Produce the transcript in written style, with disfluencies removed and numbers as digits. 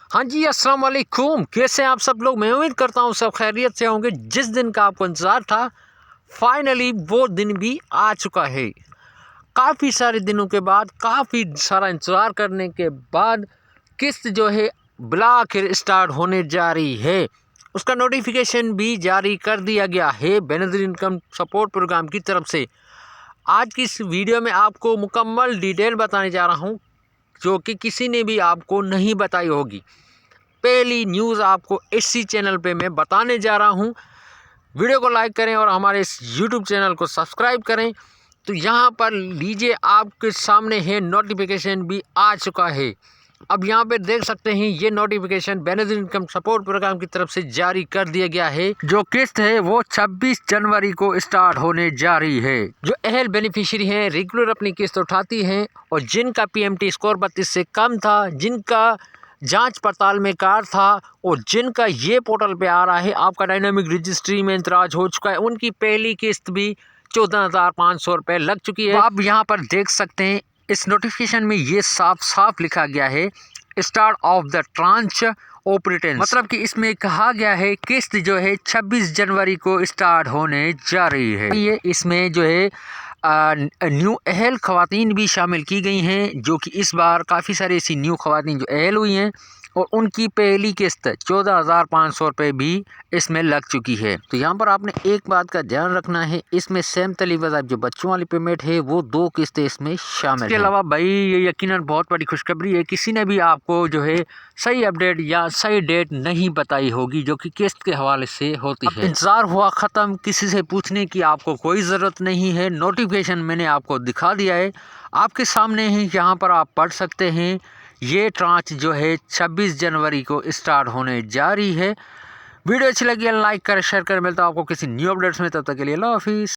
हाँ जी, अस्सलाम वालेकुम। कैसे हैं आप सब लोग? मैं उम्मीद करता हूँ सब खैरियत से होंगे। जिस दिन का आपको इंतज़ार था, फाइनली वो दिन भी आ चुका है। काफ़ी सारे दिनों के बाद, काफ़ी सारा इंतज़ार करने के बाद किस्त जो है बिलाखिर स्टार्ट होने जा रही है। उसका नोटिफिकेशन भी जारी कर दिया गया है बेनज़ीर इनकम सपोर्ट प्रोग्राम की तरफ से। आज की इस वीडियो में आपको मुकम्मल डिटेल बताने जा रहा हूँ, जो कि किसी ने भी आपको नहीं बताई होगी। पहली न्यूज़ आपको इसी चैनल पे मैं बताने जा रहा हूँ। वीडियो को लाइक करें और हमारे इस यूट्यूब चैनल को सब्सक्राइब करें। तो यहाँ पर लीजिए, आपके सामने है नोटिफिकेशन भी आ चुका है। अब यहाँ पे देख सकते हैं, ये notification Benazir income support programme की तरफ से जारी कर दिया गया है। जो किस्त है वो 26 जनवरी को स्टार्ट होने जा रही है। जो अहल बेनिफिशियरी हैं, रेगुलर अपनी किस्त उठाती हैं और जिनका PMT स्कोर 32 से कम था, जिनका जांच पड़ताल में कार था और जिनका ये पोर्टल पे आ रहा है आपका डायनामिक रजिस्ट्री में इंतराज हो चुका है, उनकी पहली किस्त भी 14,500 रुपये लग चुकी है। आप यहाँ पर देख सकते हैं, इस नोटिफिकेशन में ये साफ साफ लिखा गया है, स्टार्ट ऑफ द ट्रांच ऑपरेटेंस, मतलब कि इसमें कहा गया है किस्त जो है 26 जनवरी को स्टार्ट होने जा रही है। ये इसमें जो है न्यू अहल ख़वातीन भी शामिल की गई हैं, जो कि इस बार काफ़ी सारी ऐसी न्यू ख़वातीन जो अहल हुई हैं और उनकी पहली किस्त 14,500 रुपये भी इसमें लग चुकी है। तो यहाँ पर आपने एक बात का ध्यान रखना है, इसमें सेम तरीके जो बच्चों वाली पेमेंट है वो 2 किस्तें इसमें शामिल हैं। इसके अलावा भाई ये यकीनन बहुत बड़ी खुशखबरी है, किसी ने भी आपको जो है सही अपडेट या सही डेट नहीं बताई होगी जो कि किस्त के हवाले से होती है। इंतज़ार हुआ ख़त्म, किसी से पूछने की आपको कोई ज़रूरत नहीं है। नोटिफिकेशन मैंने आपको दिखा दिया है, आपके सामने है, यहाँ पर आप पढ़ सकते हैं। ये ट्रांच जो है 26 जनवरी को स्टार्ट होने जा रही है। वीडियो अच्छी लगी है लाइक करें, शेयर करें। मिलता हूँ आपको किसी न्यू अपडेट्स में, तब तक के लिए अल्लाह हाफिज़।